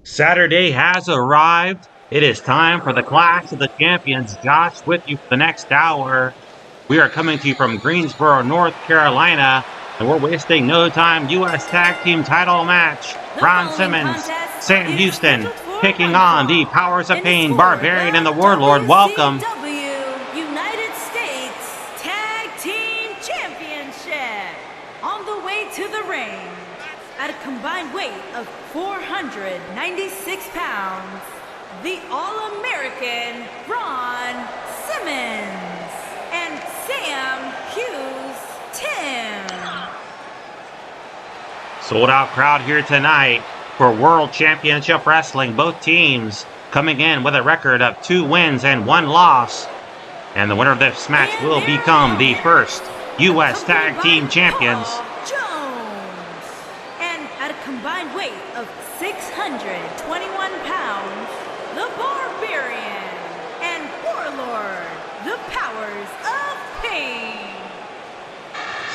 Saturday has arrived. It is time for the Clash of the Champions. Josh with you for the next hour. We are coming to you from Greensboro, North Carolina, and we're wasting no time. U.S. Tag Team title match. Ron Simmons, Sam Houston, taking on the Powers of Pain, Barbarian and the Warlord. Welcome. WCW United States Tag Team Championship. On the way to the ring, at a combined weight of 496 pounds, the All-American Ron Simmons and Sam Houston. Sold out crowd here tonight for World Championship Wrestling. Both teams coming in with a record of 2 wins and 1 loss. And the winner of this match will become the first U.S. Tag Team Champions. At a combined weight of 621 pounds, the Barbarian and Warlord, the Powers of Pain.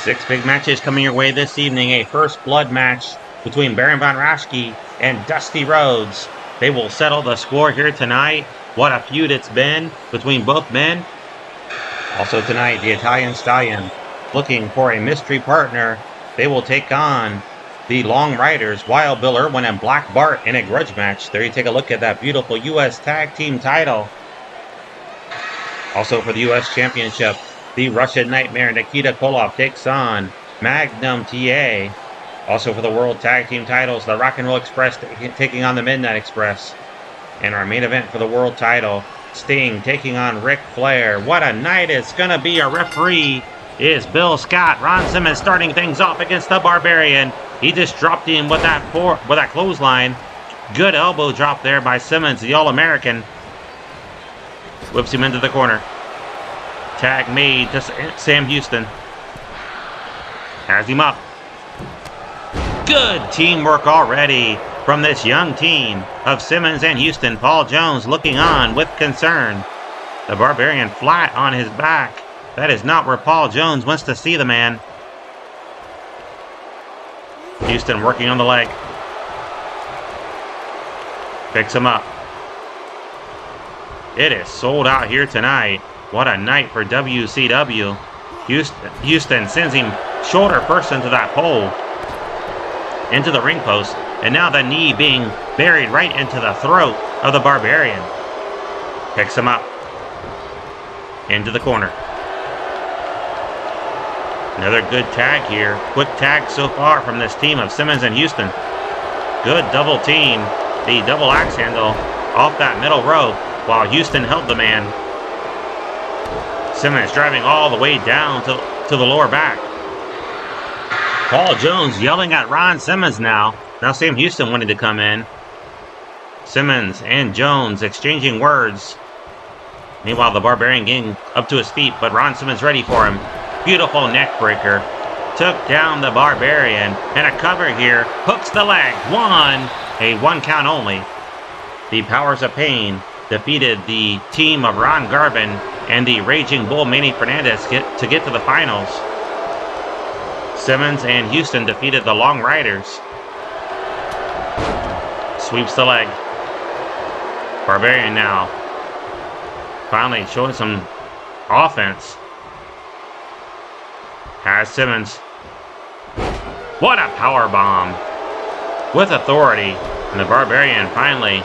6 big matches coming your way this evening. A first blood match between Baron von Raschke and Dusty Rhodes. They will settle the score here tonight. What a feud it's been between both men. Also tonight, the Italian Stallion looking for a mystery partner. They will take on the Long Riders, Wild Bill Irwin and Black Bart in a grudge match. There you take a look at that beautiful U.S. Tag Team title. Also for the U.S. Championship, the Russian Nightmare Nikita Koloff takes on Magnum TA. Also for the World Tag Team titles, the Rock and Roll Express taking on the Midnight Express. And our main event for the World title, Sting taking on Ric Flair. What a night it's going to be. A referee is Bill Scott. Ron Simmons starting things off against the Barbarian. He just dropped him with that clothesline. Good elbow drop there by Simmons, the All-American. Whips him into the corner. Tag made to Sam Houston. Has him up. Good teamwork already from this young team of Simmons and Houston. Paul Jones looking on with concern. The Barbarian flat on his back. That is not where Paul Jones wants to see the man. Houston working on the leg. Picks him up. It is sold out here tonight. What a night for WCW. Houston sends him shoulder first into that pole. Into the ring post. And now the knee being buried right into the throat of the Barbarian. Picks him up. Into the corner. Another good tag here. Quick tag so far from this team of Simmons and Houston. Good double team. The double axe handle off that middle rope while Houston held the man. Simmons driving all the way down to the lower back. Paul Jones yelling at Ron Simmons now. Now Sam Houston wanted to come in. Simmons and Jones exchanging words. Meanwhile, the Barbarian getting up to his feet, but Ron Simmons ready for him. Beautiful neck breaker. Took down the Barbarian. And a cover here. Hooks the leg. A 1 count only. The Powers of Pain defeated the team of Ron Garvin and the Raging Bull Manny Fernandez to get to the finals. Simmons and Houston defeated the Long Riders. Sweeps the leg. Barbarian now finally showing some offense. Has Simmons. What a power bomb. With authority. And the Barbarian finally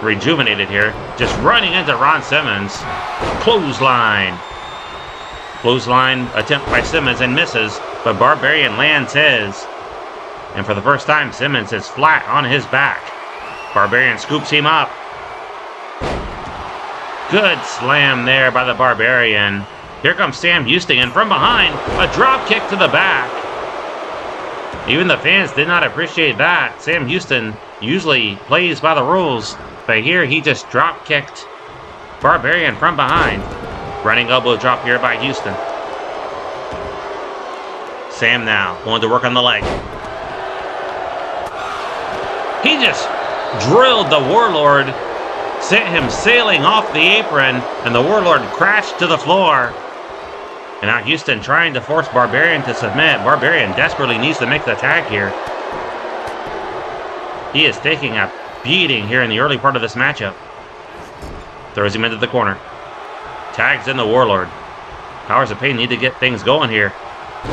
rejuvenated here. Just running into Ron Simmons. Clothesline. Clothesline attempt by Simmons and misses. But Barbarian lands his. And for the first time, Simmons is flat on his back. Barbarian scoops him up. Good slam there by the Barbarian. Here comes Sam Houston, and from behind, a drop kick to the back. Even the fans did not appreciate that. Sam Houston usually plays by the rules, but here he just drop kicked Barbarian from behind. Running elbow drop here by Houston. Sam now going to work on the leg. He just drilled the Warlord, sent him sailing off the apron, and the Warlord crashed to the floor. And now Houston trying to force Barbarian to submit. Barbarian desperately needs to make the tag here. He is taking a beating here in the early part of this matchup. Throws him into the corner. Tags in the Warlord. Powers of Pain need to get things going here.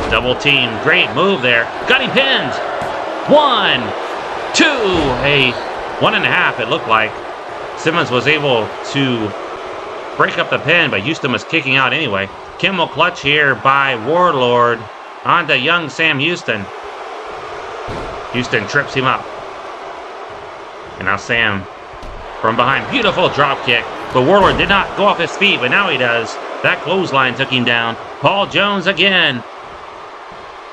Double team. Great move there. Got him pinned. 1, 2. A 1.5 it looked like. Simmons was able to break up the pin, but Houston was kicking out anyway. Camel clutch here by Warlord onto young Sam Houston. Houston trips him up. And now Sam from behind. Beautiful drop kick. But Warlord did not go off his feet, but now he does. That clothesline took him down. Paul Jones again.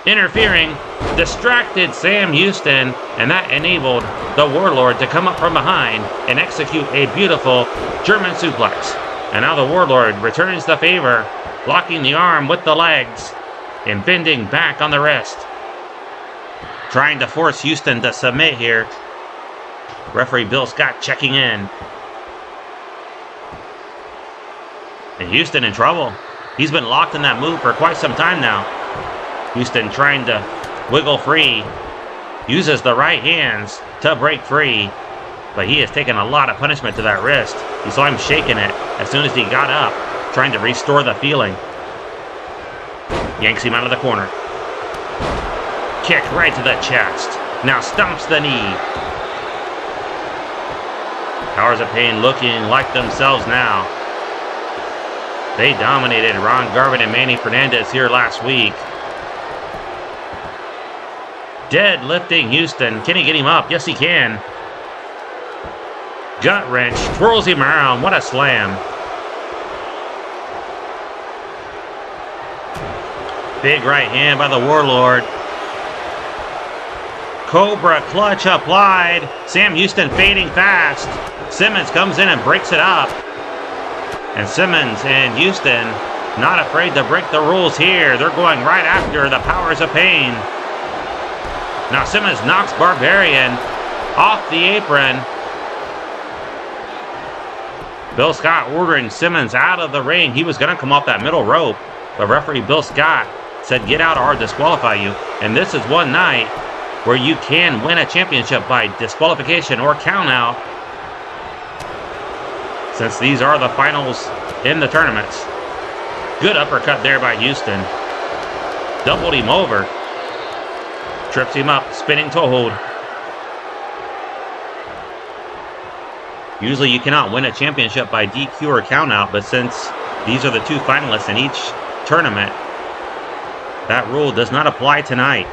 Interfering. Distracted Sam Houston. And that enabled the Warlord to come up from behind and execute a beautiful German suplex. And now the Warlord returns the favor, locking the arm with the legs and bending back on the wrist. Trying to force Houston to submit here. Referee Bill Scott checking in. And Houston in trouble. He's been locked in that move for quite some time now. Houston trying to wiggle free. Uses the right hands to break free. But he has taken a lot of punishment to that wrist. You saw him shaking it as soon as he got up, trying to restore the feeling. Yanks him out of the corner. Kick right to the chest. Now stomps the knee. Powers of Pain looking like themselves now. They dominated Ron Garvin and Manny Fernandez here last week. Deadlifting Houston. Can he get him up? Yes, he can. Gut wrench. Twirls him around. What a slam. Big right hand by the Warlord. Cobra clutch applied. Sam Houston fading fast. Simmons comes in and breaks it up. And Simmons and Houston not afraid to break the rules here. They're going right after the Powers of Pain. Now Simmons knocks Barbarian off the apron. Bill Scott ordering Simmons out of the ring. He was going to come off that middle rope. But referee Bill Scott said, get out or I'll disqualify you. And this is one night where you can win a championship by disqualification or count out, since these are the finals in the tournaments. Good uppercut there by Houston. Doubled him over. Trips him up, spinning toe hold. Usually you cannot win a championship by DQ or count out, but since these are the two finalists in each tournament, that rule does not apply tonight.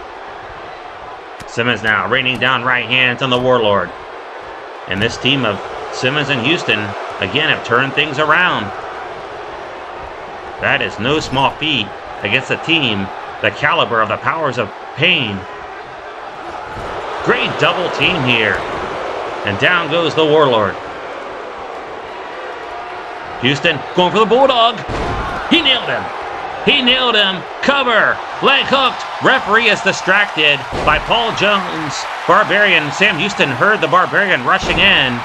Simmons now raining down right hands on the Warlord. And this team of Simmons and Houston, again, have turned things around. That is no small feat against a team the caliber of the Powers of Pain. Great double team here. And down goes the Warlord. Houston going for the Bulldog. He nailed him. He nailed him. Cover. Leg hooked. Referee is distracted by Paul Jones. Barbarian. Sam Houston heard the Barbarian rushing in.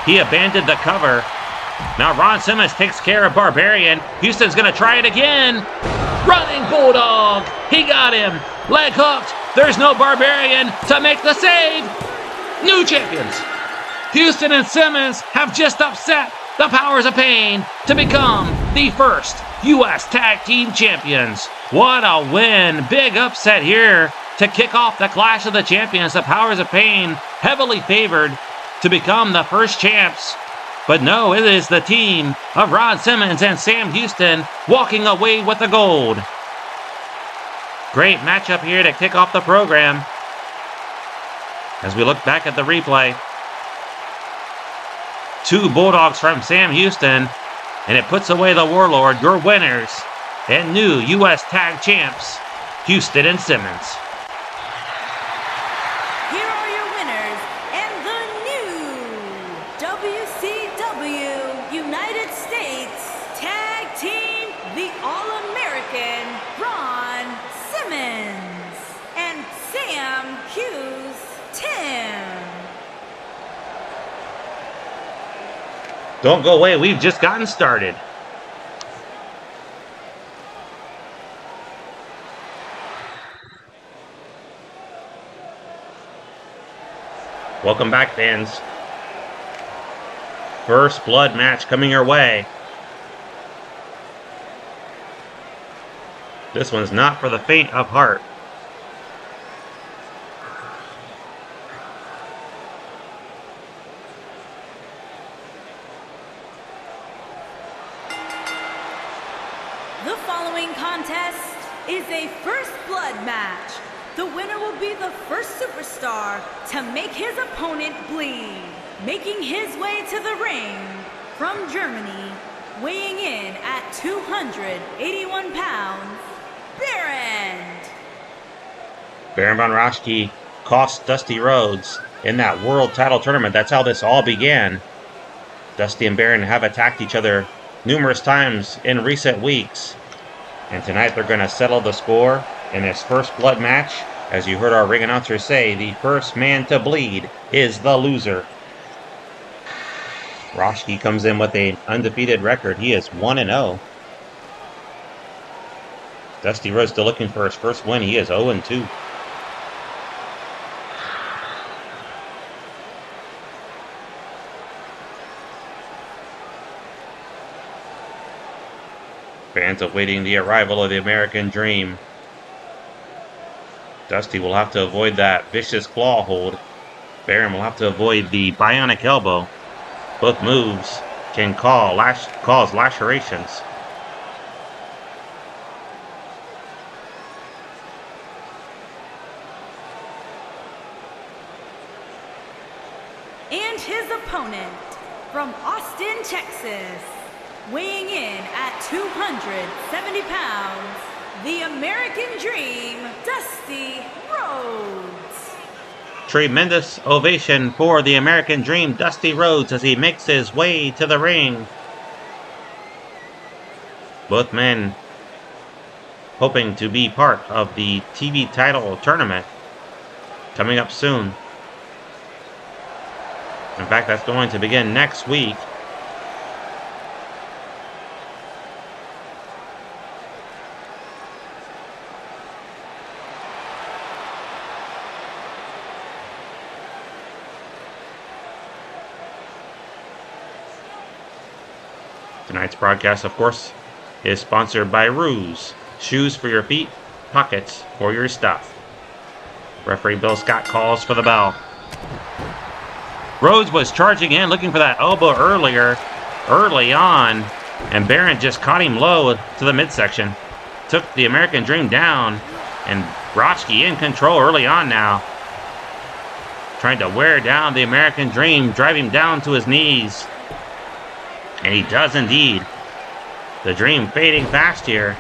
He abandoned the cover. Now Ron Simmons takes care of Barbarian. Houston's going to try it again. Running Bulldog. He got him. Leg hooked. There's no Barbarian to make the save. New champions. Houston and Simmons have just upset the Powers of Pain to become the first U.S. Tag Team Champions. What a win. Big upset here to kick off the Clash of the Champions. The Powers of Pain heavily favored to become the first champs. But no, it is the team of Ron Simmons and Sam Houston walking away with the gold. Great matchup here to kick off the program. As we look back at the replay, two Bulldogs from Sam Houston, and it puts away the Warlord, your winners and new U.S. Tag Champs, Houston and Simmons. Here are your winners and the new WCW United States Tag Team, the All-American Ron Simmons and Sam Houston. Don't go away. We've just gotten started. Welcome back, fans. First blood match coming our way. This one's not for the faint of heart. The following contest is a first blood match. The winner will be the first superstar to make his opponent bleed. Making his way to the ring from Germany, weighing in at 281 pounds, Baron von Raschke cost Dusty Rhodes in that world title tournament. That's how this all began. Dusty and Baron have attacked each other numerous times in recent weeks. And tonight they're going to settle the score in this first blood match. As you heard our ring announcer say, the first man to bleed is the loser. Raschke comes in with an undefeated record. He is 1-0. Dusty Rhodes still looking for his first win. He is 0-2. Fans awaiting the arrival of the American Dream. Dusty will have to avoid that vicious claw hold. Baron will have to avoid the bionic elbow. Both moves can cause lacerations. and his opponent from Austin, Texas, weighing in at 270 pounds, the American Dream, Dusty Rhodes. Tremendous ovation for the American Dream, Dusty Rhodes, as he makes his way to the ring. Both men hoping to be part of the TV title tournament coming up soon. In fact, that's going to begin next week. Tonight's broadcast, of course, is sponsored by Rhodes. Shoes for your feet, pockets for your stuff. Referee Bill Scott calls for the bell. Rhodes was charging in, looking for that elbow early on, and Baron just caught him low to the midsection. Took the American Dream down, and Raschke in control early on now. Trying to wear down the American Dream, drive him down to his knees. And he does indeed. The Dream fading fast here.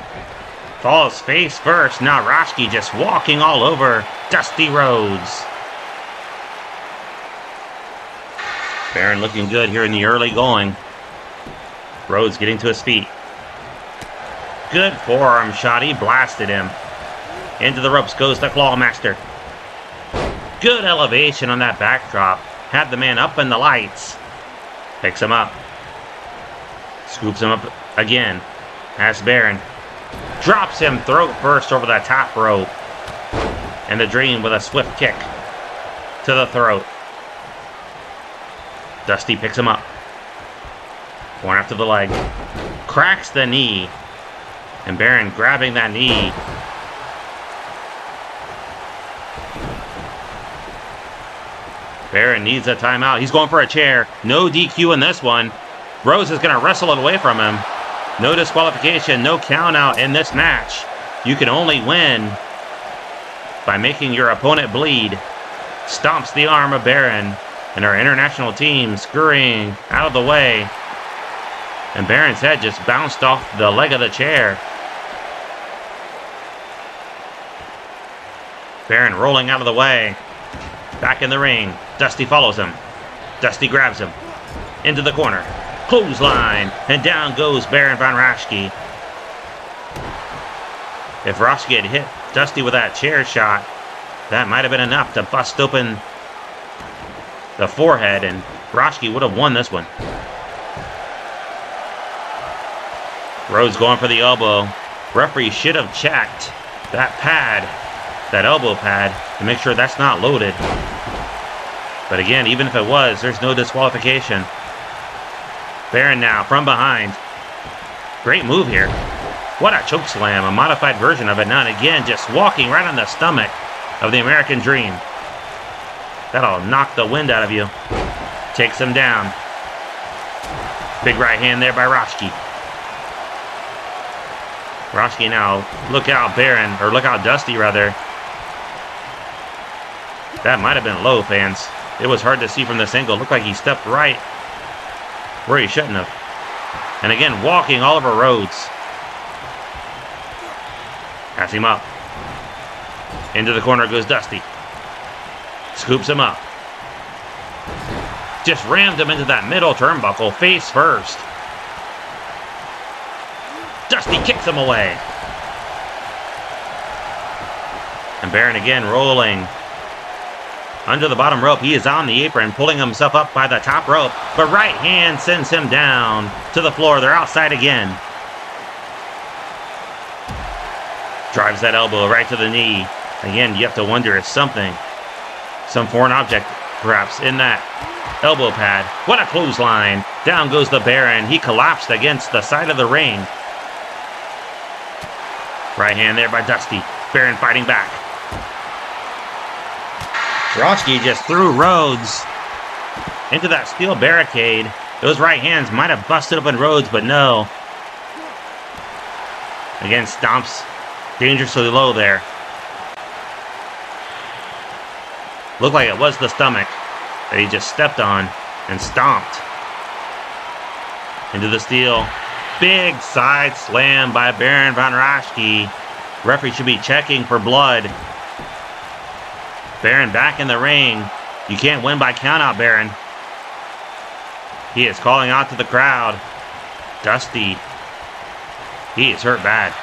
Falls face first. Now Raschke just walking all over Dusty Rhodes. Baron looking good here in the early going. Rhodes getting to his feet. Good forearm shot. He blasted him. Into the ropes goes the Clawmaster. Good elevation on that backdrop. Had the man up in the lights. Picks him up. Scoops him up again. Has Baron. Drops him throat first over the top rope. And the Dream with a swift kick to the throat. Dusty picks him up. One after the leg. Cracks the knee. And Baron grabbing that knee. Baron needs a timeout. He's going for a chair. No DQ in this one. Rhodes is going to wrestle it away from him. No disqualification, no count out in this match. You can only win by making your opponent bleed. Stomps the arm of Baron. And our international team scurrying out of the way. And Baron's head just bounced off the leg of the chair. Baron rolling out of the way. Back in the ring. Dusty follows him. Dusty grabs him. Into the corner. Clothesline. And down goes Baron von Raschke. If Raschke had hit Dusty with that chair shot, that might have been enough to bust open the forehead, and Raschke would have won this one. Rhodes going for the elbow. Referee should have checked that pad, that elbow pad, to make sure that's not loaded. But again, even if it was, there's no disqualification. Baron now from behind. Great move here. What a choke slam, a modified version of it. Now and again, just walking right on the stomach of the American Dream. That'll knock the wind out of you. Takes him down. Big right hand there by Raschke. Raschke now, look out Baron, or look out Dusty rather. That might have been low, fans. It was hard to see from this angle. Looked like he stepped right where he shouldn't have. And again, walking all over Rhodes. Pass him up. Into the corner goes Dusty. Scoops him up. Just rammed him into that middle turnbuckle, face first. Dusty kicks him away. And Baron again rolling. Under the bottom rope, he is on the apron, pulling himself up by the top rope. But right hand sends him down to the floor. They're outside again. Drives that elbow right to the knee. Again, you have to wonder if something, some foreign object, perhaps, in that elbow pad. What a clothesline. Down goes the Baron. He collapsed against the side of the ring. Right hand there by Dusty. Baron fighting back. Raschke just threw Rhodes into that steel barricade. Those right hands might have busted open Rhodes, but no. Again, stomps dangerously low there. Looked like it was the stomach that he just stepped on and stomped into the steel. Big side slam by Baron von Raschke. Referee should be checking for blood. Baron back in the ring. You can't win by countout, Baron. He is calling out to the crowd. Dusty. He is hurt bad.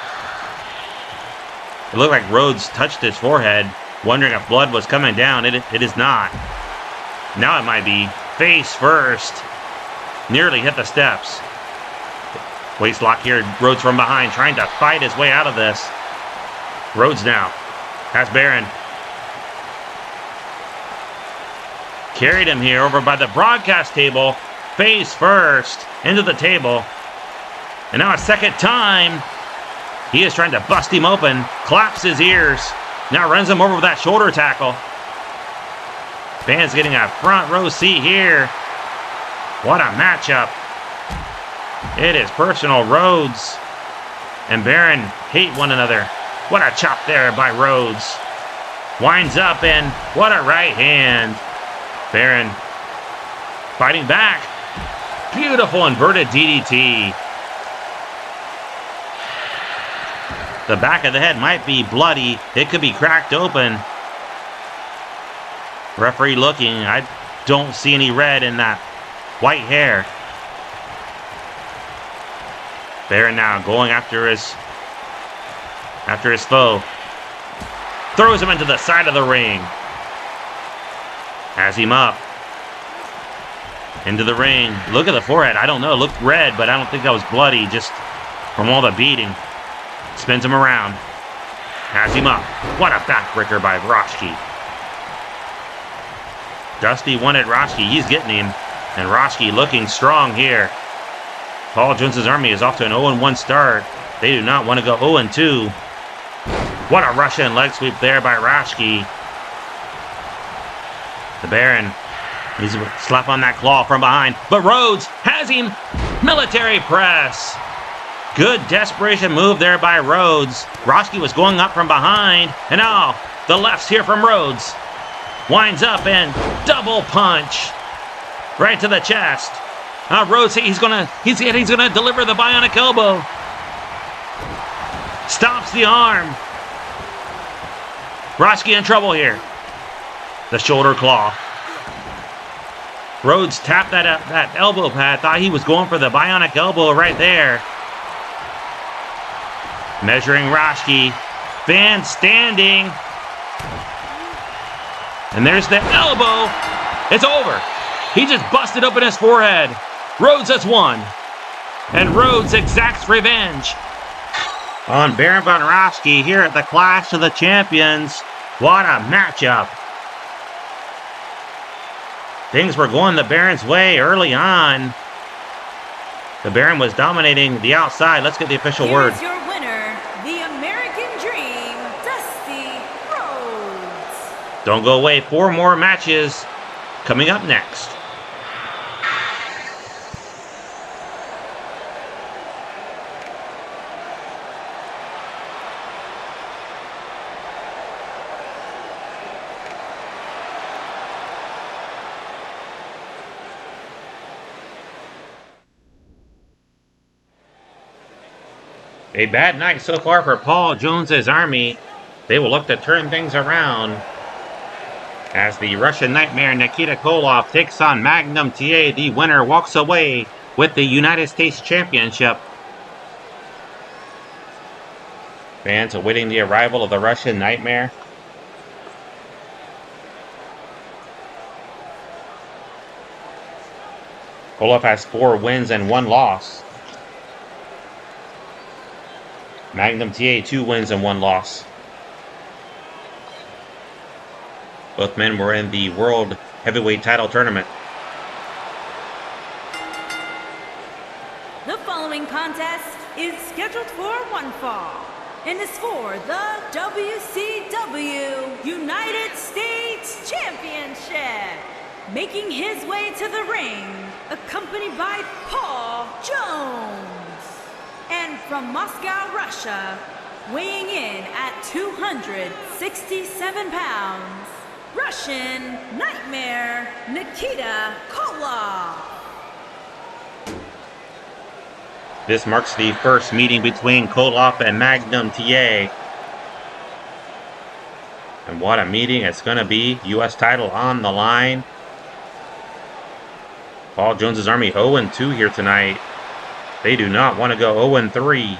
It looked like Rhodes touched his forehead, wondering if blood was coming down. It is not. Now it might be. Face first. Nearly hit the steps. Waist lock here. Rhodes from behind, trying to fight his way out of this. Rhodes now has Baron. Carried him here over by the broadcast table. Face first into the table. And now a second time. He is trying to bust him open. Claps his ears. Now runs him over with that shoulder tackle. Fans getting a front row seat here. What a matchup. It is personal. Rhodes and Baron hate one another. What a chop there by Rhodes. Winds up and what a right hand. Baron fighting back. Beautiful inverted DDT. The back of the head might be bloody. It could be cracked open. Referee looking. I don't see any red in that white hair. Baron now going after his foe. Throws him into the side of the ring. Has him up. Into the ring. Look at the forehead. I don't know. It looked red, but I don't think that was bloody just from all the beating. Spins him around. Has him up. What a backbreaker by Raschke. Dusty wanted Raschke. He's getting him. And Raschke looking strong here. Paul Jones's Army is off to an 0-1 start. They do not want to go 0-2. What a Russian leg sweep there by Raschke. The Baron. He's a slap on that claw from behind. But Rhodes has him. Military press. Good desperation move there by Rhodes. Raschke was going up from behind. And now the lefts here from Rhodes. Winds up and double punch. Right to the chest. Rhodes, he's gonna deliver the bionic elbow. Stops the arm. Raschke in trouble here. The shoulder claw. Rhodes tapped that elbow pad. Thought he was going for the bionic elbow right there. Measuring Raschke. Fan standing. And there's the elbow. It's over. He just busted open his forehead. Rhodes has won. And Rhodes exacts revenge on Baron von Raschke here at the Clash of the Champions. What a matchup. Things were going the Baron's way early on. The Baron was dominating the outside. Let's get the official word. Here's your winner, the American Dream, Dusty Rhodes. Don't go away. 4 more matches coming up next. A bad night so far for Paul Jones's Army. They will look to turn things around as the Russian Nightmare Nikita Koloff takes on Magnum TA. The winner walks away with the United States Championship. Fans awaiting the arrival of the Russian Nightmare. Koloff has 4 wins and 1 loss. Magnum TA 2 wins and 1 loss. Both men were in the World Heavyweight Title Tournament. The following contest is scheduled for one fall and is for the WCW United States Championship. Making his way to the ring, accompanied by Paul Jones. And from Moscow, Russia, weighing in at 267 pounds, Russian Nightmare Nikita Koloff. This marks the first meeting between Koloff and Magnum TA. And what a meeting it's going to be. U.S. title on the line. Paul Jones's Army 0-2 here tonight. They do not want to go 0-3.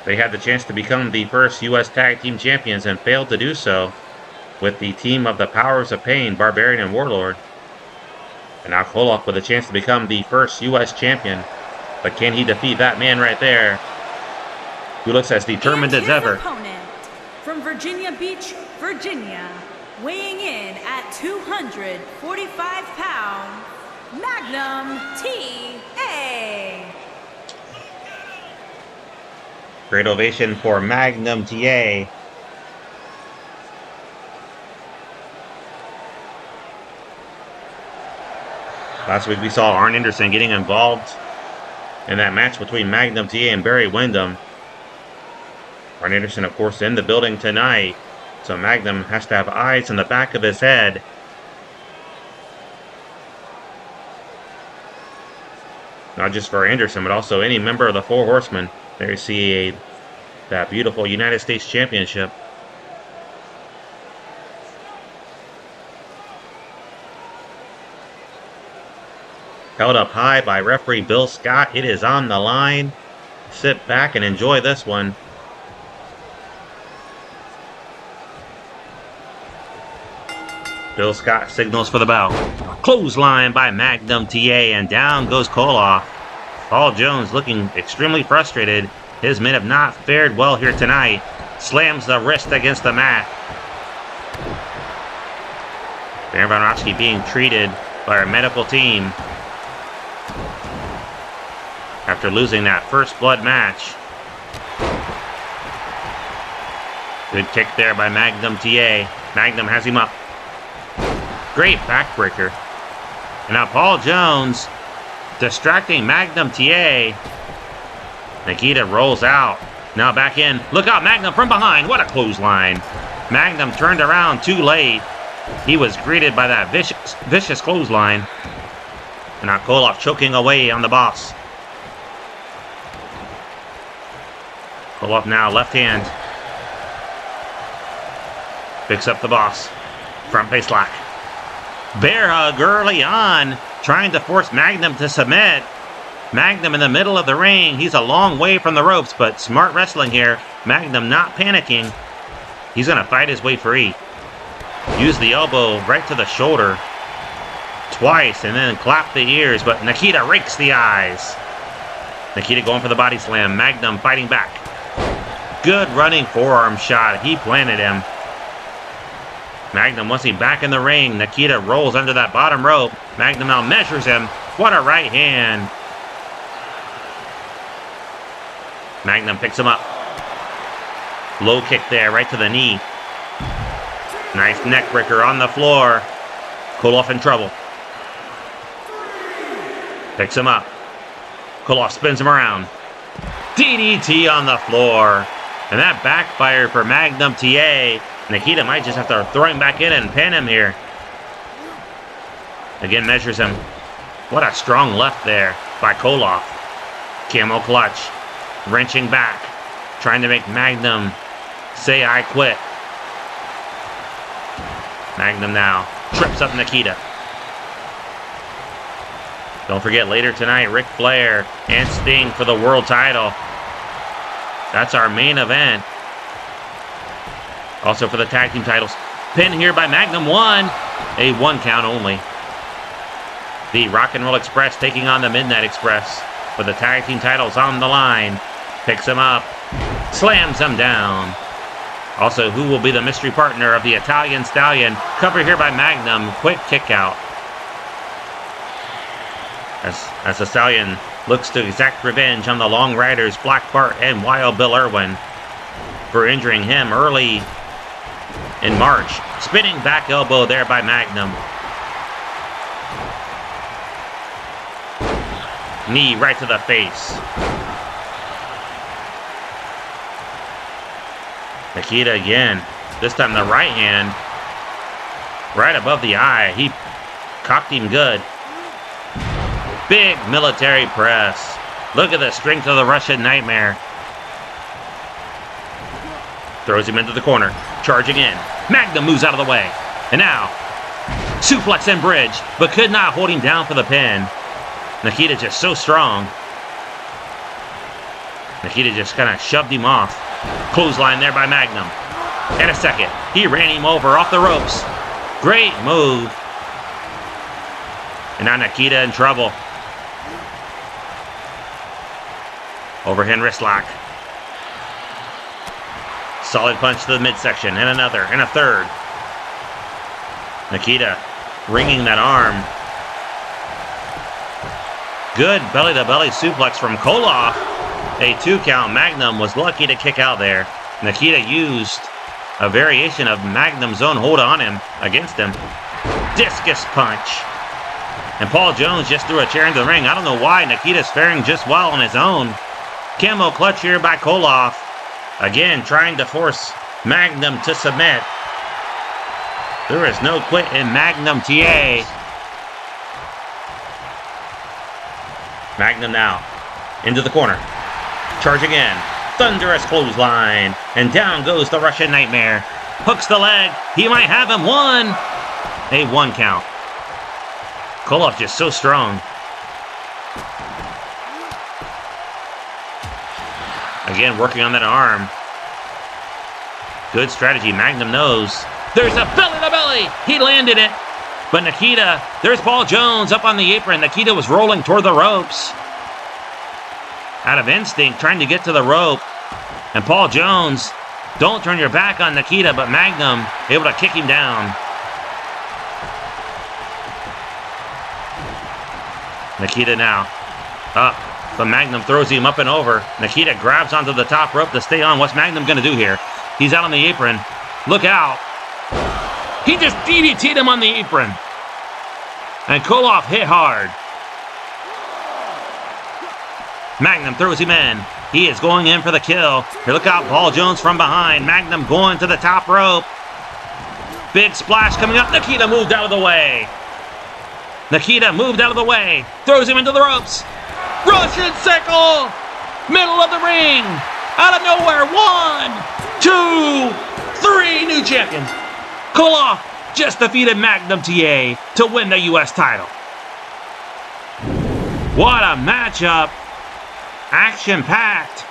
They had the chance to become the first U.S. Tag Team Champions and failed to do so with the team of the Powers of Pain, Barbarian and Warlord. And now Koloff with a chance to become the first U.S. Champion. But can he defeat that man right there, who looks as determined as ever? Opponent from Virginia Beach, Virginia, weighing in at 245 pounds, Magnum TA. Great ovation for Magnum TA. Last week we saw Arn Anderson getting involved in that match between Magnum TA and Barry Windham. Arn Anderson, of course, in the building tonight, so Magnum has to have eyes in the back of his head. Not just for Anderson, but also any member of the Four Horsemen. There you see that beautiful United States Championship. Held up high by referee Bill Scott. It is on the line. Sit back and enjoy this one. Bill Scott signals for the bell. Clothesline by Magnum TA, and down goes Koloff. Paul Jones looking extremely frustrated. His men have not fared well here tonight. Slams the wrist against the mat. Baron von Raschke being treated by our medical team after losing that first blood match. Good kick there by Magnum TA. Magnum has him up. Great backbreaker. And now Paul Jones distracting Magnum TA. Nikita rolls out. Now back in. Look out, Magnum from behind. What a clothesline. Magnum turned around too late. He was greeted by that vicious clothesline. And now Koloff choking away on the boss. Koloff now left hand. Picks up the boss. Front face lock. Bear hug early on, trying to force Magnum to submit. Magnum in the middle of the ring. He's a long way from the ropes, but smart wrestling here. Magnum not panicking. He's going to fight his way free. Use the elbow right to the shoulder twice and then clap the ears, but Nikita rakes the eyes. Nikita going for the body slam. Magnum fighting back. Good running forearm shot. He planted him. Magnum wants him back in the ring. Nikita rolls under that bottom rope. Magnum now measures him. What a right hand. Magnum picks him up. Low kick there, right to the knee. Nice neck breaker on the floor. Koloff in trouble. Picks him up. Koloff spins him around. DDT on the floor. And that backfired for Magnum TA. Nikita might just have to throw him back in and pin him here. Again, measures him. What a strong left there by Koloff. Camel clutch. Wrenching back. Trying to make Magnum say I quit. Magnum now trips up Nikita. Don't forget, later tonight, Ric Flair and Sting for the world title. That's our main event. Also for the tag team titles. Pin here by Magnum 1. A 1 count only. The Rock and Roll Express taking on the Midnight Express for the tag team titles on the line. Picks him up. Slams him down. Also, who will be the mystery partner of the Italian Stallion? Cover here by Magnum. Quick kick out. As the Stallion looks to exact revenge on the Long Riders, Black Bart and Wild Bill Irwin, for injuring him early in March. Spinning back elbow there by Magnum. Knee right to the face. Nikita again. This time the right hand. Right above the eye. He cocked him good. Big military press. Look at the strength of the Russian Nightmare. Throws him into the corner. Charging in. Magnum moves out of the way. And now, suplex and bridge, but could not hold him down for the pin. Nikita just so strong. Nikita just kind of shoved him off. Clothesline there by Magnum. And a second. He ran him over off the ropes. Great move. And now Nikita in trouble. Overhand wrist lock. Solid punch to the midsection. And another. And a third. Nikita ringing that arm. Good belly-to-belly suplex from Koloff. A 2 count. Magnum was lucky to kick out there. Nikita used a variation of Magnum's own hold on him against him. Discus punch. And Paul Jones just threw a chair into the ring. I don't know why. Nikita's faring just well on his own. Camel clutch here by Koloff. Again, trying to force Magnum to submit. There is no quit in Magnum TA. Magnum now into the corner. Charge again. Thunderous clothesline. And down goes the Russian Nightmare. Hooks the leg. He might have him. 1. A 1 count. Koloff just so strong. Again, working on that arm. Good strategy. Magnum knows. There's a belly-to-belly. He landed it. But Nikita, there's Paul Jones up on the apron. Nikita was rolling toward the ropes. Out of instinct, trying to get to the rope. And Paul Jones, don't turn your back on Nikita, but Magnum able to kick him down. Nikita now up, but Magnum throws him up and over. Nikita grabs onto the top rope to stay on. What's Magnum going to do here? He's out on the apron. Look out. He just DDT'd him on the apron. And Koloff hit hard. Magnum throws him in. He is going in for the kill. Here, look out, Paul Jones from behind. Magnum going to the top rope. Big splash coming up. Nikita moved out of the way. Nikita moved out of the way. Throws him into the ropes. Russian sickle. Middle of the ring. Out of nowhere. 1, 2, 3. New champion. Koloff just defeated Magnum TA to win the U.S. title. What a matchup. Action-packed.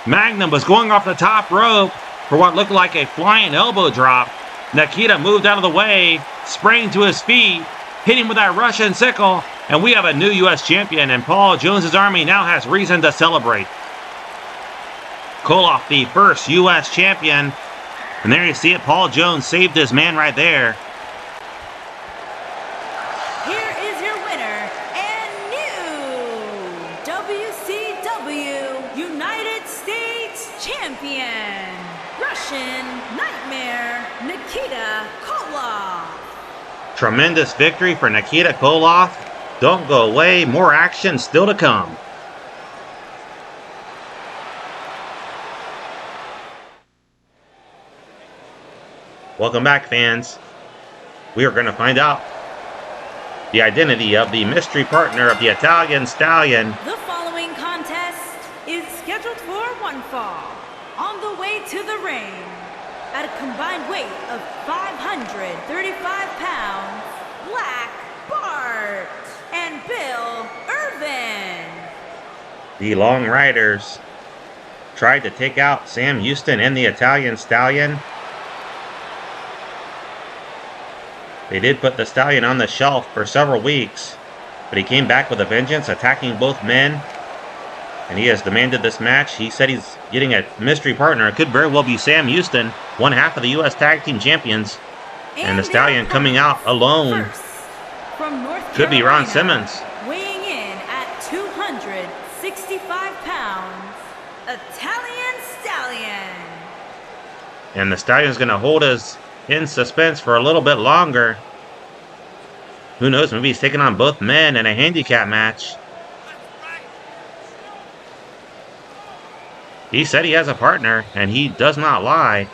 Magnum was going off the top rope for what looked like a flying elbow drop. Nikita moved out of the way, sprang to his feet, hit him with that Russian sickle, and we have a new U.S. champion, and Paul Jones' army now has reason to celebrate. Koloff, the first U.S. champion And there you see it. Paul Jones saved his man right there. Here is your winner and new WCW United States Champion, Russian Nightmare, Nikita Koloff. Tremendous victory for Nikita Koloff. Don't go away. More action still to come. Welcome back, fans. We are going to find out the identity of the mystery partner of the Italian Stallion. The following contest is scheduled for one fall. On the way to the ring, at a combined weight of 535 pounds, Black Bart and Bill Irvin. The Long Riders tried to take out Sam Houston and the Italian Stallion. They did put the Stallion on the shelf for several weeks, but he came back with a vengeance, attacking both men, and he has demanded this match. He said he's getting a mystery partner. It could very well be Sam Houston, one half of the U.S. Tag Team Champions, and the Stallion coming out alone. From North could Carolina, be Ron Simmons. Weighing in at 265 pounds, Italian Stallion. And the Stallion's going to hold us in suspense for a little bit longer. Who knows, maybe he's taking on both men in a handicap match. He said he has a partner, and he does not lie.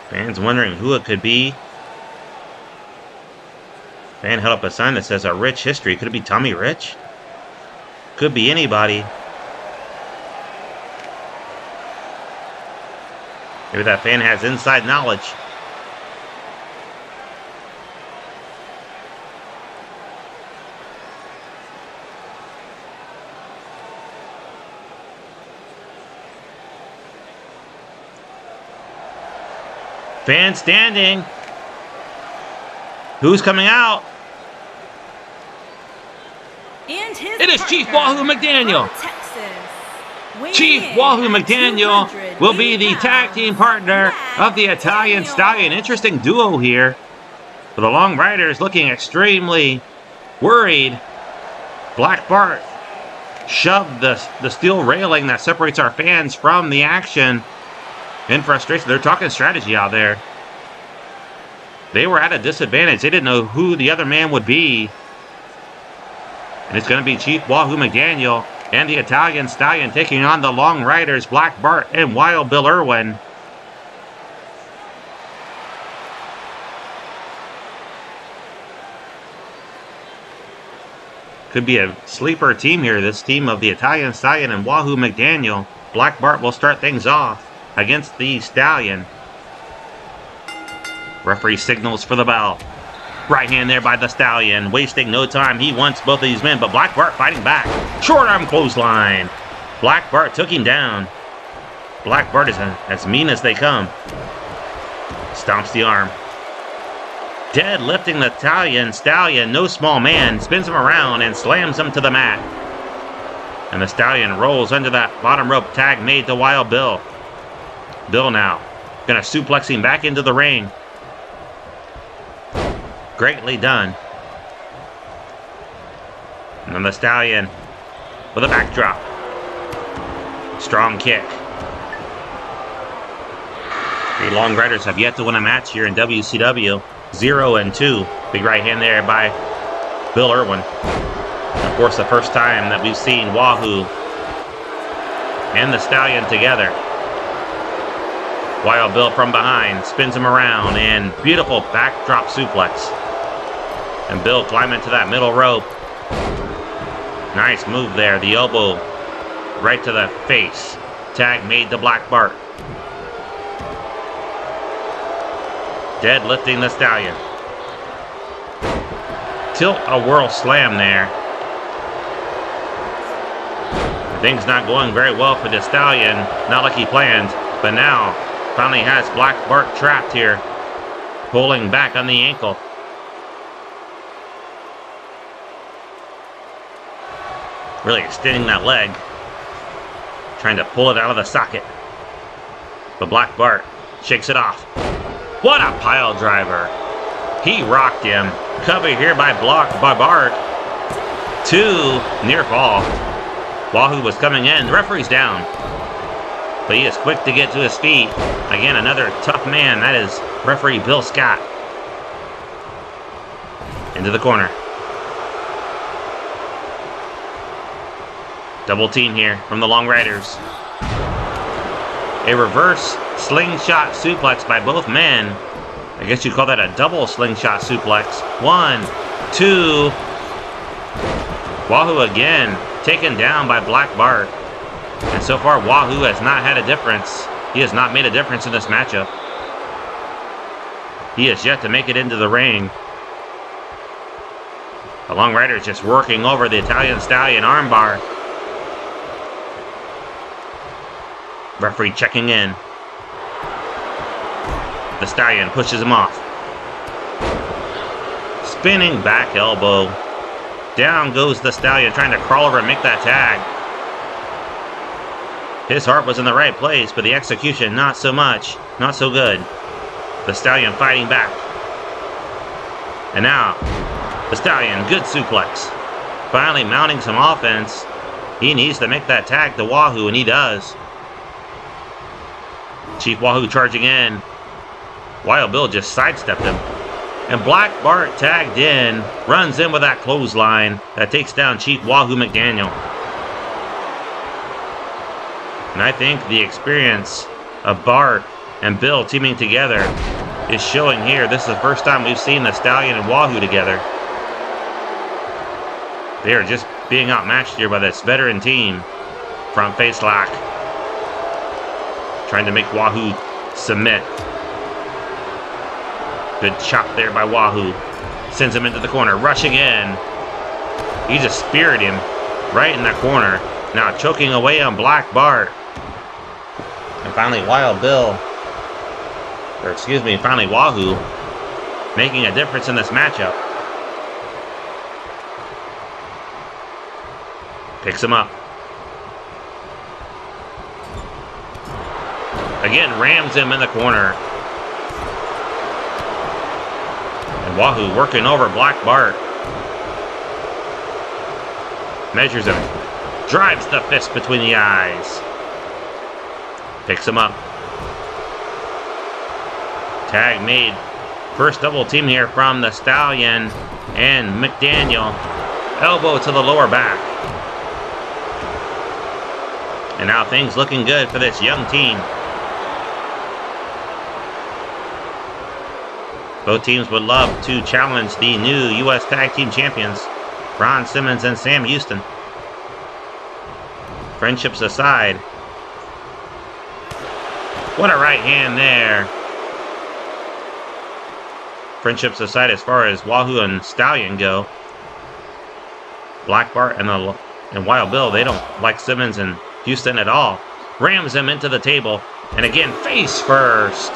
Fans wondering who it could be. Fan held up a sign that says a rich history. Could it be Tommy Rich? Could be anybody. Maybe that fan has inside knowledge. Fan standing. Who's coming out? And his It is Chief Wahoo McDaniel. Texas, Chief Wahoo McDaniel will be the tag team partner of the Italian Stallion. Interesting duo here. For the Long Riders looking extremely worried. Black Bart shoved the steel railing that separates our fans from the action. In frustration, they're talking strategy out there. They were at a disadvantage. They didn't know who the other man would be. And it's going to be Chief Wahoo McDaniel and the Italian Stallion taking on the Long Riders, Black Bart and Wild Bill Irwin. Could be a sleeper team here, this team of the Italian Stallion and Wahoo McDaniel. Black Bart will start things off against the Stallion. Referee signals for the bell. Right hand there by the Stallion, wasting no time. He wants both of these men, but Black Bart fighting back. Short arm clothesline. Black Bart took him down. Black Bart is as mean as they come. Stomps the arm. Dead lifting the Italian Stallion, no small man, spins him around and slams him to the mat. And the Stallion rolls under that bottom rope tag made to Wild Bill. Bill now gonna suplex him back into the ring. Greatly done. And then the Stallion with a backdrop. Strong kick. The Long Riders have yet to win a match here in WCW. 0-2. Big right hand there by Bill Irwin. And of course, the first time that we've seen Wahoo and the Stallion together. Wild Bill from behind spins him around and beautiful backdrop suplex. And Bill climbing to that middle rope. Nice move there. The elbow right to the face. Tag made to Black Bart. Dead lifting the Stallion. Tilt-a-whirl slam there. Things not going very well for the Stallion. Not like he planned. But now finally has Black Bart trapped here. Pulling back on the ankle. Really extending that leg. Trying to pull it out of the socket. But Black Bart shakes it off. What a pile driver. He rocked him. Cover here by Bart. 2, near fall. Wahoo was coming in. The referee's down. But he is quick to get to his feet. Again, another tough man. That is referee Bill Scott. Into the corner. Double team here from the Long Riders. A reverse slingshot suplex by both men. I guess you'd call that a double slingshot suplex. 1, 2. Wahoo again, taken down by Black Bart. And so far, Wahoo has not had a difference. He has not made a difference in this matchup. He has yet to make it into the ring. The Long Rider is just working over the Italian Stallion armbar. Referee checking in. The Stallion pushes him off. Spinning back elbow. Down goes the Stallion, trying to crawl over and make that tag. His heart was in the right place, but the execution not so much. Not so good. The Stallion fighting back. And now, the Stallion, good suplex. Finally mounting some offense. He needs to make that tag to Wahoo, and he does. Chief Wahoo charging in. Wild Bill just sidestepped him. And Black Bart tagged in. Runs in with that clothesline. That takes down Chief Wahoo McDaniel. And I think the experience of Bart and Bill teaming together is showing here. This is the first time we've seen the Stallion and Wahoo together. They are just being outmatched here by this veteran team. Front face lock. Trying to make Wahoo submit. Good chop there by Wahoo. Sends him into the corner. Rushing in. He just speared him right in that corner. Now choking away on Black Bart. And finally finally Wahoo making a difference in this matchup. Picks him up. Again, rams him in the corner. And Wahoo working over Black Bart. Measures him. Drives the fist between the eyes. Picks him up. Tag made. First double team here from the Stallion and McDaniel. Elbow to the lower back. And now things looking good for this young team. Both teams would love to challenge the new U.S. Tag Team Champions, Ron Simmons and Sam Houston. Friendships aside. What a right hand there. Friendships aside as far as Wahoo and Stallion go. Black Bart and Wild Bill, they don't like Simmons and Houston at all. Rams him into the table. And again, face first.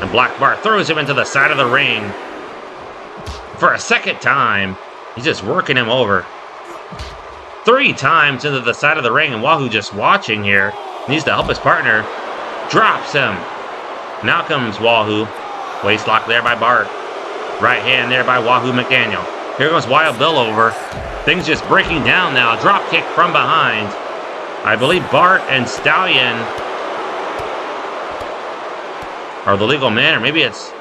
And Black Bart throws him into the side of the ring. For a second time. He's just working him over. 3 times into the side of the ring. And Wahoo just watching here. Needs to help his partner. Drops him. Now comes Wahoo. Waist lock there by Bart. Right hand there by Wahoo McDaniel. Here goes Wild Bill over. Things just breaking down now. Drop kick from behind. I believe Bart and Stallion are the legal men, or maybe it's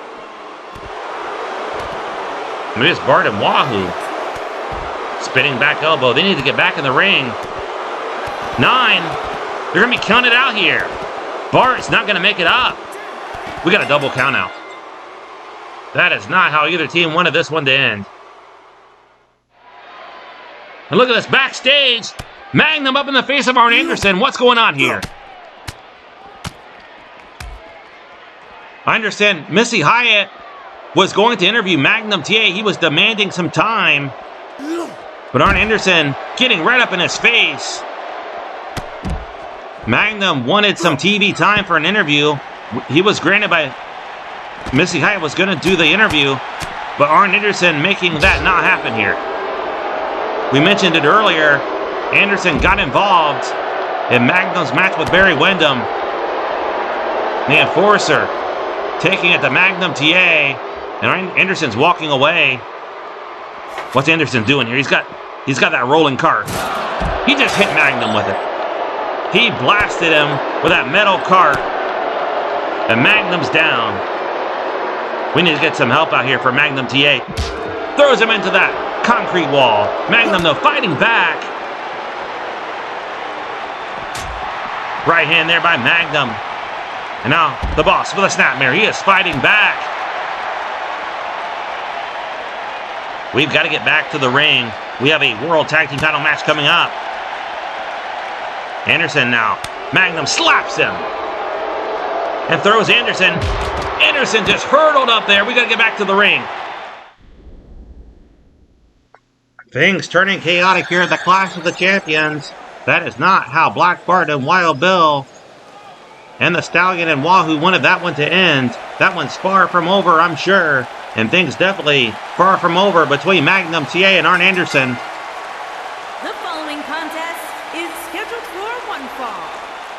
Bart and Wahoo. Spinning back elbow. They need to get back in the ring. 9. They're going to be counted out here. Bart's not going to make it up. We got a double count out. That is not how either team wanted this one to end. And look at this backstage. Magnum up in the face of Arn Anderson. What's going on here? I understand Missy Hyatt was going to interview Magnum TA. He was demanding some time. But Arn Anderson getting right up in his face. Magnum wanted some TV time for an interview. He was granted by Missy Hyatt was going to do the interview. But Arn Anderson making that not happen here. We mentioned it earlier. Anderson got involved in Magnum's match with Barry Windham. The Enforcer taking it to Magnum TA. And Anderson's walking away. What's Anderson doing here? He's got that rolling cart. He just hit Magnum with it. He blasted him with that metal cart. And Magnum's down. We need to get some help out here for Magnum TA. Throws him into that concrete wall. Magnum, though, fighting back. Right hand there by Magnum. And now the boss with a snapmare. He is fighting back. We've got to get back to the ring. We have a World Tag Team title match coming up. Anderson now. Magnum slaps him. And throws Anderson. Anderson just hurtled up there. We got to get back to the ring. Things turning chaotic here at the Clash of the Champions. That is not how Black Bart and Wild Bill and the Stallion and Wahoo wanted that one to end. That one's far from over, I'm sure. And things definitely far from over between Magnum TA and Arn Anderson. The following contest is scheduled for one fall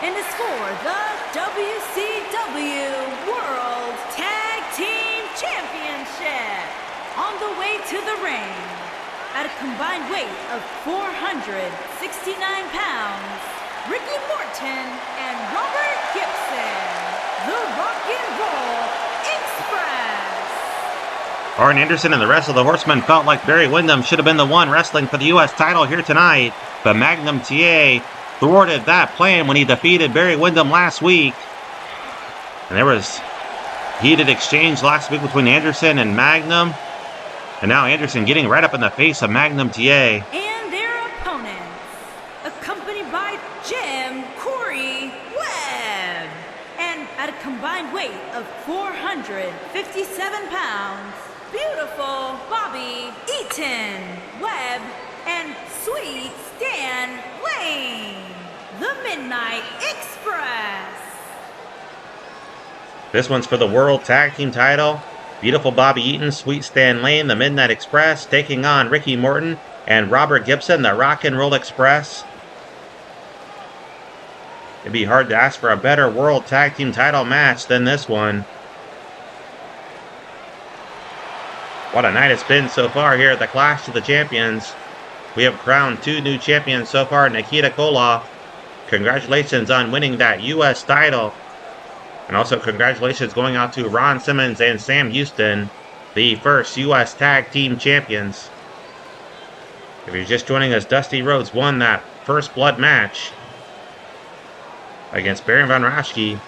and is for the WCW World Tag Team Championship. On the way to the ring, at a combined weight of 469 pounds, Ricky Morton and Robert Gibson, the Rock and Roll Express. Arn Anderson and the rest of the Horsemen felt like Barry Windham should have been the one wrestling for the U.S. title here tonight, but Magnum TA thwarted that plan when he defeated Barry Windham last week. And there was heated exchange last week between Anderson and Magnum. And now Anderson getting right up in the face of Magnum TA. And their opponents, accompanied by Jim Corey Webb. And at a combined weight of 457 pounds, beautiful Bobby Eaton Webb and Sweet Stan Lane, the Midnight Express. This one's for the World Tag Team title. Beautiful Bobby Eaton, Sweet Stan Lane, the Midnight Express, taking on Ricky Morton and Robert Gibson, the Rock and Roll Express. It'd be hard to ask for a better World Tag Team title match than this one. What a night it's been so far here at the Clash of the Champions. We have crowned 2 new champions so far, Nikita Koloff. Congratulations on winning that U.S. title. And also congratulations going out to Ron Simmons and Sam Houston, the first U.S. Tag Team Champions. If you're just joining us, Dusty Rhodes won that first blood match against Baron von Raschke.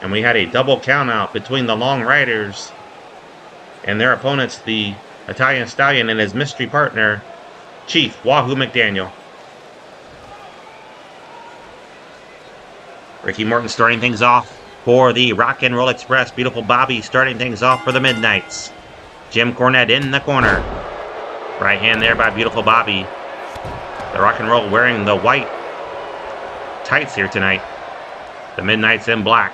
And we had a double countout between the Long Riders and their opponents, the Italian Stallion and his mystery partner, Chief Wahoo McDaniel. Ricky Morton starting things off for the Rock and Roll Express. Beautiful Bobby starting things off for the Midnights. Jim Cornette in the corner. Right hand there by Beautiful Bobby. The Rock and Roll wearing the white tights here tonight. The Midnights in black.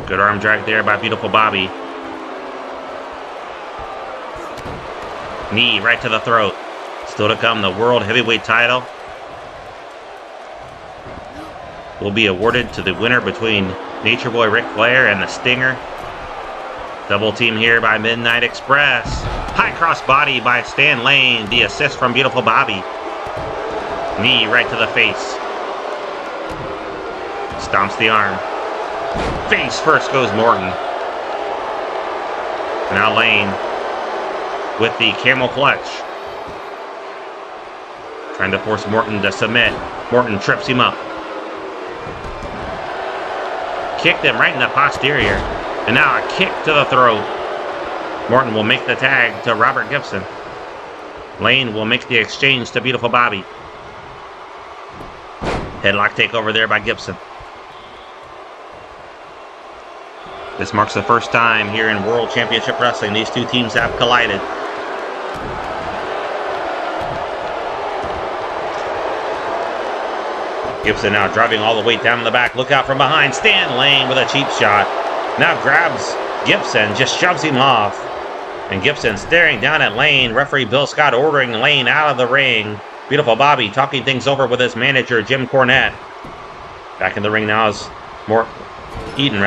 Good arm drag there by Beautiful Bobby. Knee right to the throat. Still to come, the World Heavyweight title will be awarded to the winner between Nature Boy Ric Flair and the Stinger. Double team here by Midnight Express. High cross body by Stan Lane. The assist from Beautiful Bobby. Knee right to the face. Stomps the arm. Face first goes Morton. Now Lane with the camel clutch. Trying to force Morton to submit. Morton trips him up. Kicked him right in the posterior. And now a kick to the throat. Morton will make the tag to Robert Gibson. Lane will make the exchange to Beautiful Bobby. Headlock takeover there by Gibson. This marks the first time here in World Championship Wrestling these two teams have collided. Gibson now driving all the way down in the back. Look out from behind. Stan Lane with a cheap shot. Now grabs Gibson, just shoves him off. And Gibson staring down at Lane. Referee Bill Scott ordering Lane out of the ring. Beautiful Bobby talking things over with his manager, Jim Cornette. Back in the ring now is Eaton.